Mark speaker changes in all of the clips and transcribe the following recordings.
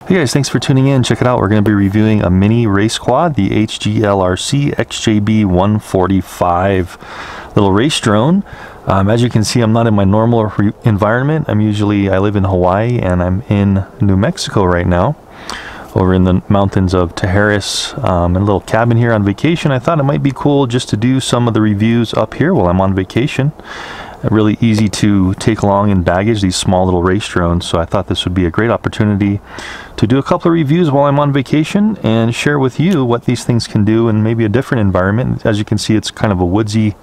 Speaker 1: Hey guys, thanks for tuning in. Check it out. We're going to be reviewing a mini race quad, the HGLRC XJB 145 little race drone. As you can see, I'm not in my normal environment. I live in Hawaii and I'm in New Mexico right now, over in the mountains of Tejeres, in a little cabin here on vacation. I thought it might be cool just to do some of the reviews up here while I'm on vacation. Really easy to take along in baggage, these small little race drones, so I thought this would be a great opportunity to do a couple of reviews while I'm on vacation and share with you what these things can do in maybe a different environment. As you can see, it's kind of a woodsy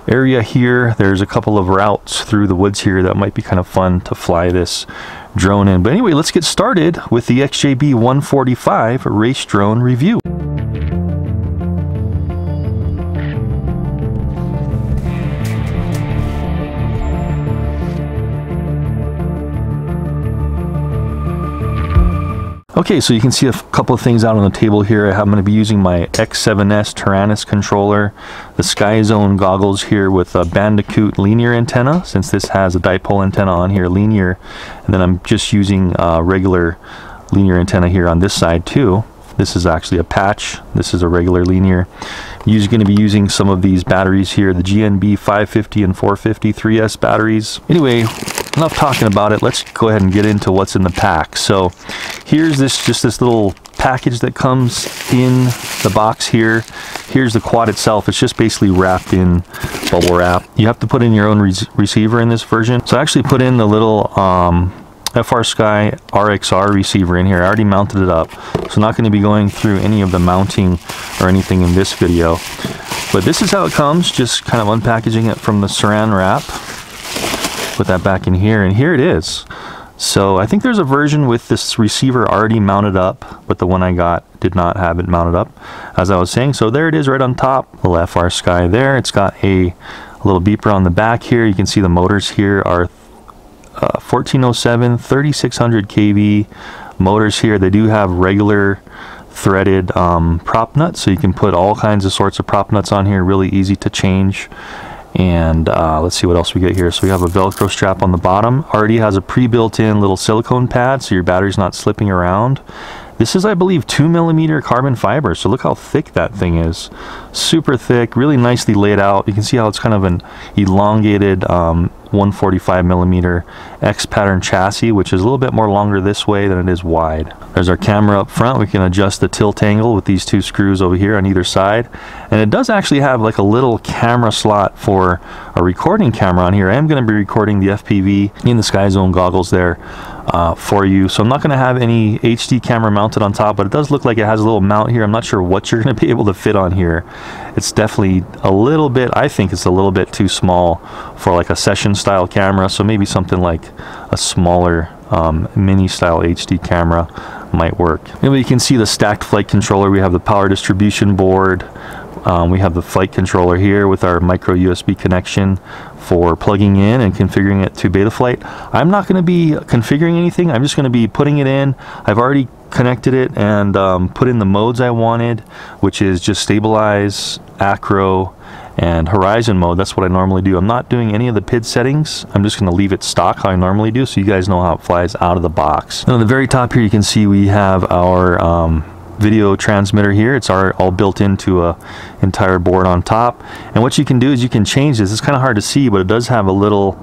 Speaker 1: area here. There's a couple of routes through the woods here that might be kind of fun to fly this drone in. But anyway, let's get started with the XJB 145 race drone review. Okay, so you can see a couple of things out on the table here. I'm going to be using my X7S Tyrannus controller, the Sky Zone goggles here with a Bandicoot linear antenna, since this has a dipole antenna on here, linear, and then I'm just using a regular linear antenna here on this side too. This is actually a patch. This is a regular linear. You're going to be using some of these batteries here, the GNB 550 and 450 3S batteries. Anyway, enough talking about it. Let's go ahead and get into what's in the pack. So here's just this little package that comes in the box here. Here's the quad itself. It's just basically wrapped in bubble wrap. You have to put in your own receiver in this version. So I actually put in the little FrSky RXR receiver in here. I already mounted it up, so not going to be going through any of the mounting or anything in this video. But this is how it comes, just kind of unpackaging it from the saran wrap. Put that back in here, and here it is. So I think there's a version with this receiver already mounted up, but the one I got did not have it mounted up, as I was saying. So there it is right on top, little FrSky there. It's got a little beeper on the back here. You can see the motors here are 1407 3600 kV motors here. They do have regular threaded prop nuts, so you can put all kinds of sorts of prop nuts on here, really easy to change. And let's see what else we get here. So we have a Velcro strap on the bottom. Already has a pre-built in little silicone pad, so your battery's not slipping around. This is, I believe, 2mm carbon fiber, so look how thick that thing is. Super thick, really nicely laid out. You can see how it's kind of an elongated 145mm X pattern chassis, which is a little bit more longer this way than it is wide. There's our camera up front. We can adjust the tilt angle with these two screws over here on either side. And it does actually have like a little camera slot for a recording camera on here. I am going to be recording the FPV in the Sky Zone goggles there for you. So I'm not going to have any HD camera mounted on top, but it does look like it has a little mount here. I'm not sure what you're going to be able to fit on here. It's definitely a little bit, I think it's a little bit too small for like a session style camera, so maybe something like a smaller mini style HD camera might work. Anyway, you can see the stacked flight controller. We have the power distribution board. We have the flight controller here with our micro USB connection for plugging in and configuring it to Betaflight. I'm not going to be configuring anything. I'm just going to be putting it in. I've already connected it and put in the modes I wanted, which is just stabilize, acro, and horizon mode. That's what I normally do. I'm not doing any of the PID settings. I'm just going to leave it stock how I normally do, so you guys know how it flies out of the box. And on the very top here, you can see we have our video transmitter here. It's all built into a entire board on top. And what you can do is you can change this. It's kind of hard to see, but it does have a little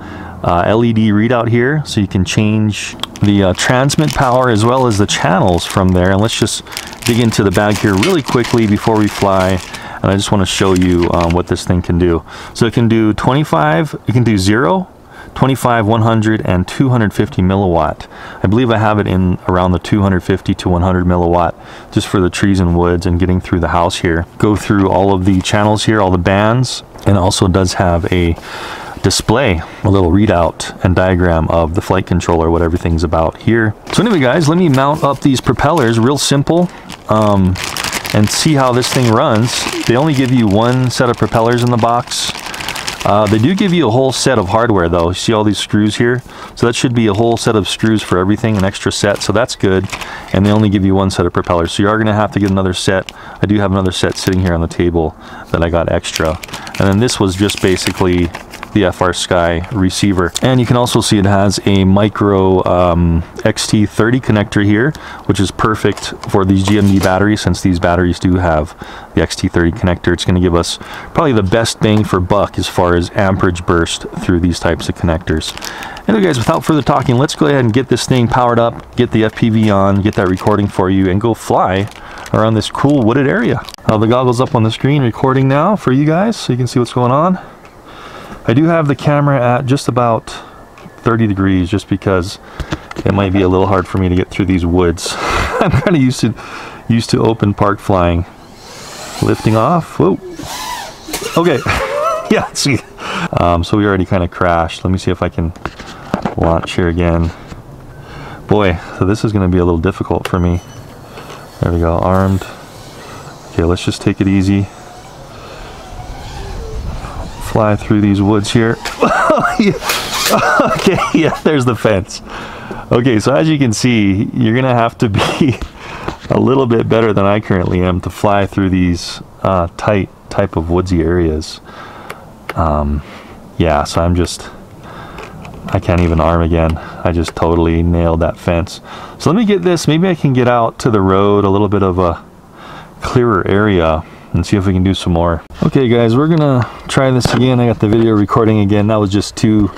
Speaker 1: LED readout here, so you can change the transmit power as well as the channels from there. And let's just dig into the bag here really quickly before we fly. And I just want to show you what this thing can do. So it can do 25, it can do 0, 25, 100, and 250 milliwatt. I believe I have it in around the 250 to 100 milliwatt, just for the trees and woods and getting through the house here. Go through all of the channels here, all the bands, and also does have a display, a little readout and diagram of the flight controller, what everything's about here. So anyway guys, let me mount up these propellers, real simple, and see how this thing runs. They only give you one set of propellers in the box. They do give you a whole set of hardware though. You see all these screws here? So that should be a whole set of screws for everything, an extra set, so that's good. And they only give you one set of propellers, so you are going to have to get another set. I do have another set sitting here on the table that I got extra. And then this was just basically the FR Sky receiver. And you can also see it has a micro XT30 connector here, which is perfect for these GMD batteries, since these batteries do have the XT30 connector. It's going to give us probably the best bang for buck as far as amperage burst through these types of connectors. Anyway guys, without further talking, let's go ahead and get this thing powered up, get the FPV on, get that recording for you, and go fly around this cool wooded area. The goggles up on the screen recording now for you guys so you can see what's going on. I do have the camera at just about 30 degrees just because it might be a little hard for me to get through these woods. I'm kind of used to open park flying. Lifting off. Whoa. Okay. Yeah, see. So we already kind of crashed. Let me see if I can launch here again. Boy, so this is going to be a little difficult for me. There we go, armed. Okay, let's just take it easy. Fly through these woods here. Okay, yeah, there's the fence. Okay, so as you can see, you're going to have to be a little bit better than I currently am to fly through these tight type of woodsy areas. Yeah, so I can't even arm again. I just totally nailed that fence. So let me get this, maybe I can get out to the road, a little bit of a clearer area, and see if we can do some more. Okay guys, we're gonna try this again. I got the video recording again. That was just too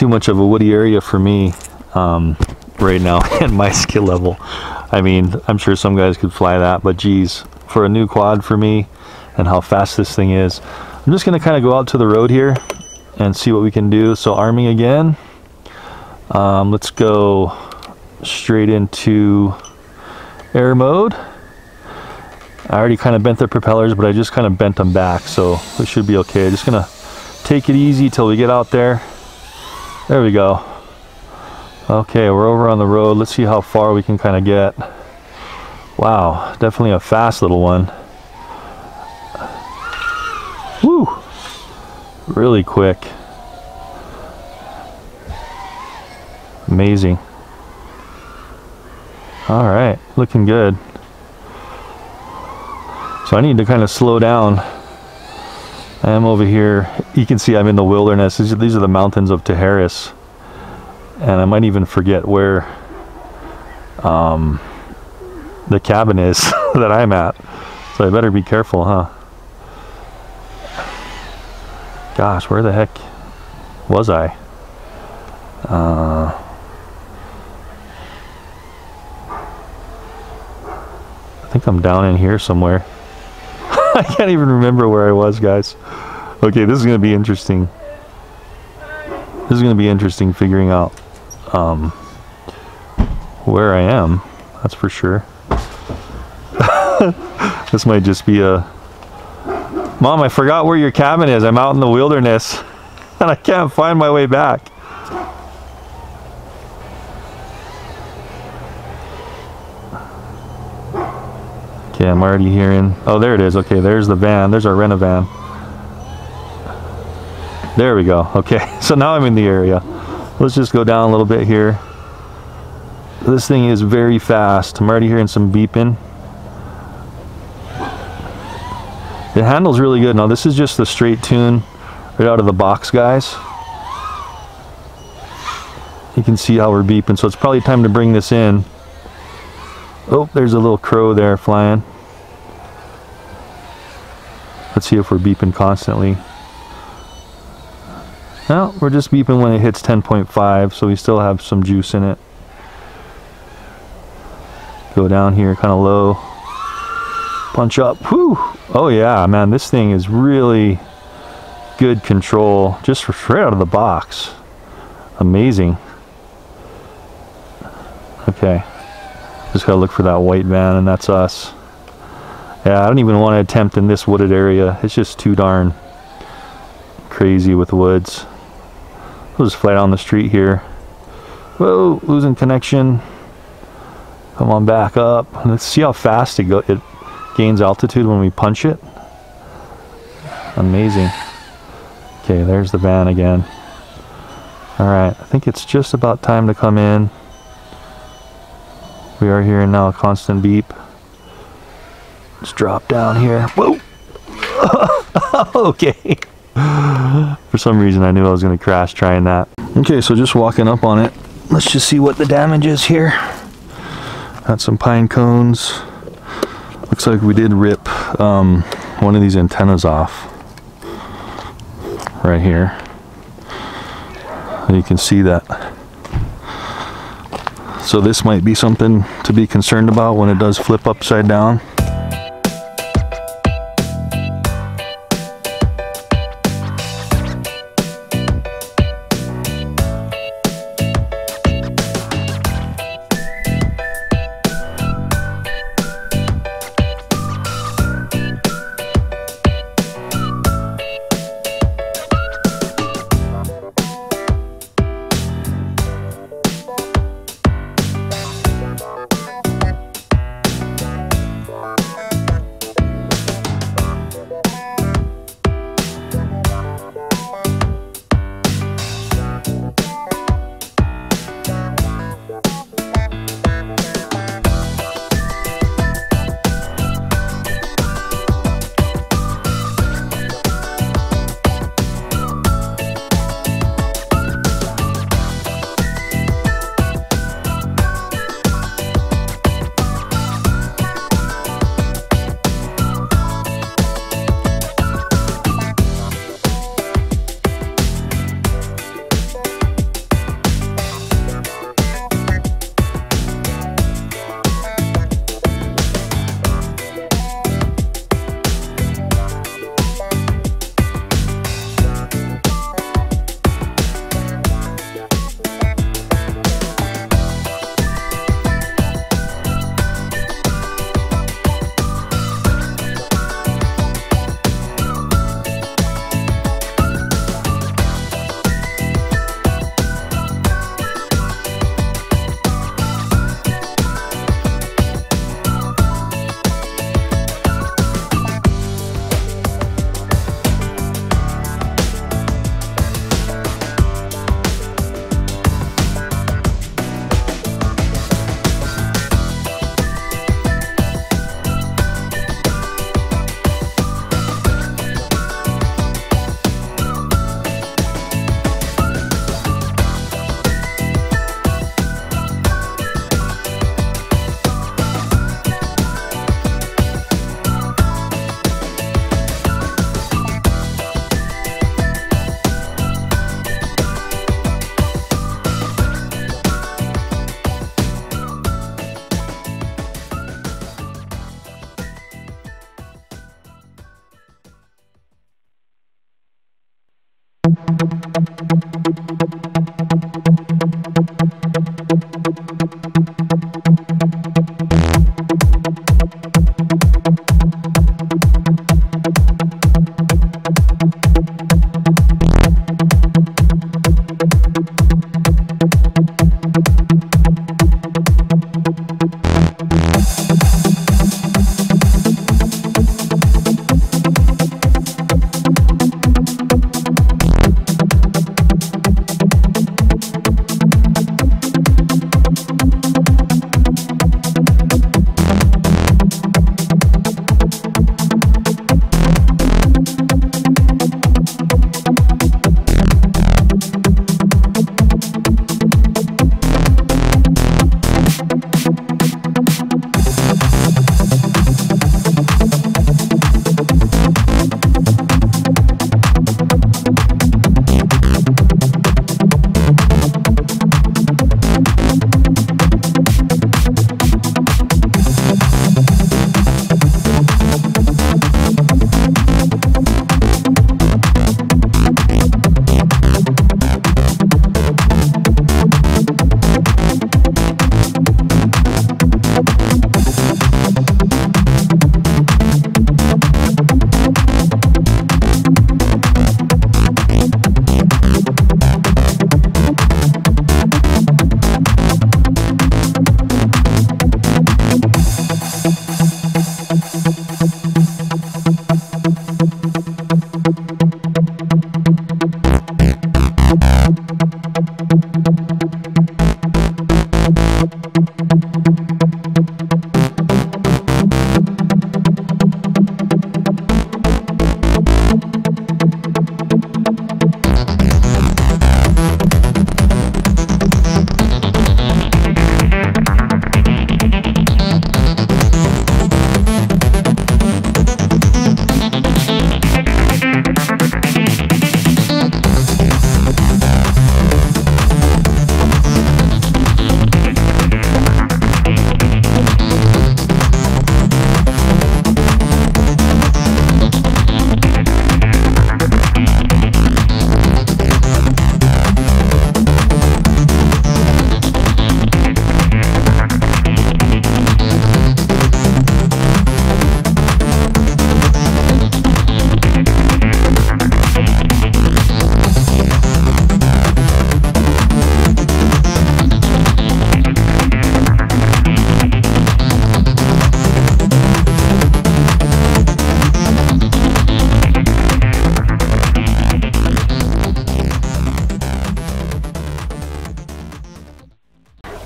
Speaker 1: much of a woody area for me right now at my skill level. I mean, I'm sure some guys could fly that, but geez, for a new quad for me and how fast this thing is, I'm just gonna kind of go out to the road here and see what we can do. So arming again. Let's go straight into air mode. I already kind of bent the propellers, but I just kind of bent them back, so we should be okay. Just gonna take it easy till we get out there. There we go. Okay, we're over on the road. Let's see how far we can kind of get. Wow, definitely a fast little one. Woo! Really quick. Amazing. All right, looking good. So I need to kind of slow down. I am over here. You can see I'm in the wilderness. These are the mountains of Taharis. And I might even forget where the cabin is that I'm at. So I better be careful, huh? Gosh, where the heck was I? I think I'm down in here somewhere. I can't even remember where I was, guys. Okay, this is going to be interesting. This is going to be interesting figuring out where I am. That's for sure. This might just be a... Mom, I forgot where your cabin is. I'm out in the wilderness and I can't find my way back. Okay, I'm already hearing... Oh, there it is. Okay, there's the van. There's our Rent-A-Van. There we go. Okay, so now I'm in the area. Let's just go down a little bit here. This thing is very fast. I'm already hearing some beeping. It handles really good. Now this is just the straight tune right out of the box, guys. You can see how we're beeping, so it's probably time to bring this in. Oh, there's a little crow there flying. Let's see if we're beeping constantly. No, we're just beeping when it hits 10.5, so we still have some juice in it. Go down here kind of low. Punch up. Whew! Oh yeah, man, this thing is really good control just right out of the box. Amazing. Okay. Just gotta look for that white van, and that's us. Yeah, I don't even want to attempt in this wooded area. It's just too darn crazy with woods. We'll just fly down the street here. Whoa, losing connection. Come on back up. Let's see how fast it gains altitude when we punch it. Amazing. Okay, there's the van again. Alright, I think it's just about time to come in. We are hearing now a constant beep. Let's drop down here. Whoa! Okay. For some reason I knew I was going to crash trying that. Okay, so just walking up on it. Let's just see what the damage is here. Got some pine cones. Looks like we did rip one of these antennas off. Right here. And you can see that. So this might be something to be concerned about when it does flip upside down.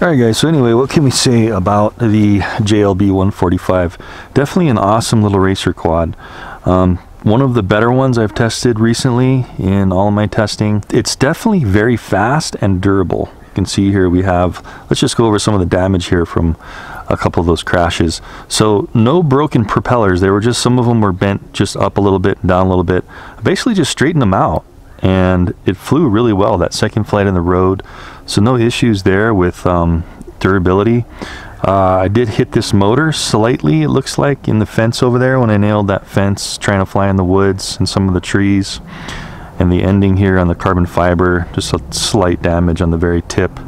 Speaker 1: Alright guys, so anyway, what can we say about the JLB 145? Definitely an awesome little racer quad. One of the better ones I've tested recently in all of my testing. It's definitely very fast and durable. You can see here we have, let's just go over some of the damage here from a couple of those crashes. So no broken propellers. They were just, some of them were bent just up a little bit and down a little bit. I basically just straightened them out and it flew really well that second flight in the road. So no issues there with durability. I did hit this motor slightly, it looks like, in the fence over there when I nailed that fence trying to fly in the woods and some of the trees. And the ending here on the carbon fiber, just a slight damage on the very tip.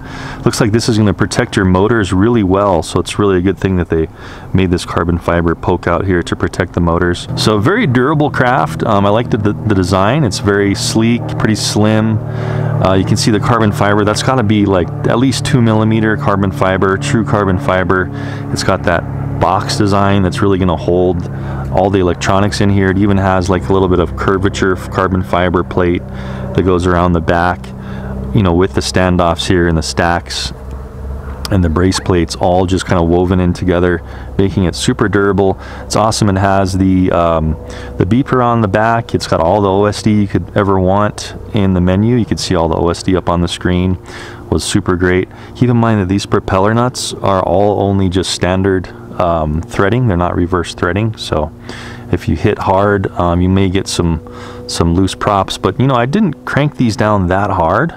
Speaker 1: Looks like this is going to protect your motors really well, so it's really a good thing that they made this carbon fiber poke out here to protect the motors. So very durable craft. I like the design. It's very sleek, pretty slim. You can see the carbon fiber. That's got to be like at least 2mm carbon fiber, true carbon fiber. It's got that box design that's really going to hold all the electronics in here. It even has like a little bit of curvature carbon fiber plate that goes around the back, you know, with the standoffs here and the stacks and the brace plates all just kind of woven in together, making it super durable. It's awesome. It has the beeper on the back. It's got all the OSD you could ever want in the menu. You could see all the OSD up on the screen. Was super great. Keep in mind that these propeller nuts are all only just standard threading. They're not reverse threading, so if you hit hard, you may get some loose props. But you know, I didn't crank these down that hard.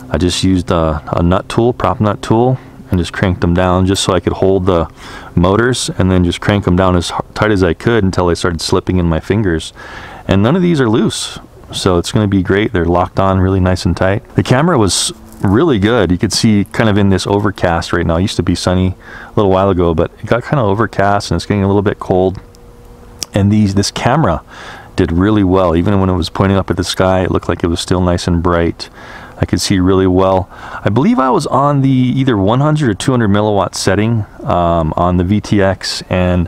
Speaker 1: I just used a nut tool, prop nut tool, and just cranked them down just so I could hold the motors, and then just crank them down as tight as I could until they started slipping in my fingers. And none of these are loose, so it's going to be great. They're locked on really nice and tight. The camera was really good. You could see kind of in this overcast right now. It used to be sunny a little while ago, but it got kind of overcast and it's getting a little bit cold. And this camera did really well. Even when it was pointing up at the sky, it looked like it was still nice and bright. I could see really well. I believe I was on the either 100 or 200 milliwatt setting on the VTX, and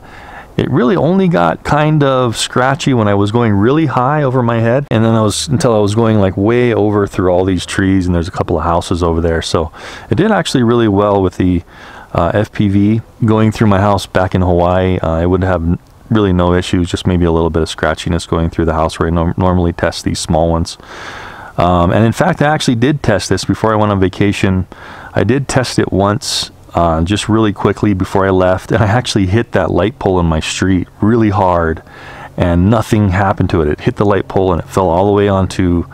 Speaker 1: it really only got kind of scratchy when I was going really high over my head, and then until I was going like way over through all these trees, and there's a couple of houses over there. So it did actually really well with the FPV going through my house back in Hawaii. I would have really no issues, just maybe a little bit of scratchiness going through the house where I normally test these small ones. And in fact, I actually did test this before I went on vacation. I did test it once just really quickly before I left, and I actually hit that light pole in my street really hard and nothing happened to it. It hit the light pole and it fell all the way onto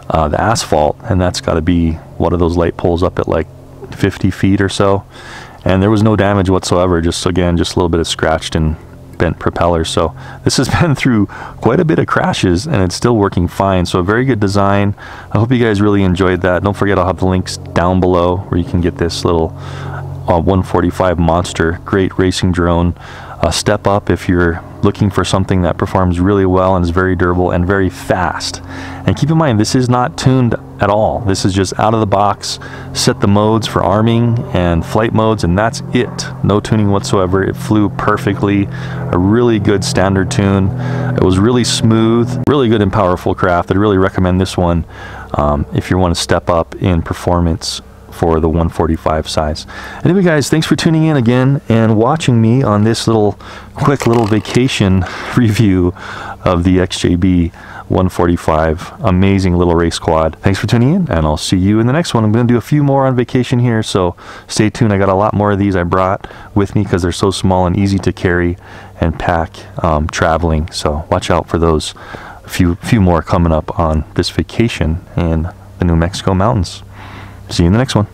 Speaker 1: the asphalt, and that's got to be one of those light poles up at like 50 feet or so, and there was no damage whatsoever. Just again, just a little bit of scratched and bent propellers. So this has been through quite a bit of crashes and it's still working fine. So a very good design. I hope you guys really enjoyed that. Don't forget, I'll have the links down below where you can get this little 145 monster. Great racing drone. Step up if you're looking for something that performs really well and is very durable and very fast. And keep in mind, this is not tuned at all. This is just out of the box. Set the modes for arming and flight modes, and that's it. No tuning whatsoever. It flew perfectly. A really good standard tune. It was really smooth, really good and powerful craft. I'd really recommend this one if you want to step up in performance for the 145 size. Anyway guys, thanks for tuning in again and watching me on this quick little vacation review of the XJB 145. Amazing little race quad. Thanks for tuning in, and I'll see you in the next one. I'm going to do a few more on vacation here, so stay tuned. I got a lot more of these I brought with me because they're so small and easy to carry and pack traveling, so watch out for those. A few more coming up on this vacation in the New Mexico mountains. See you in the next one.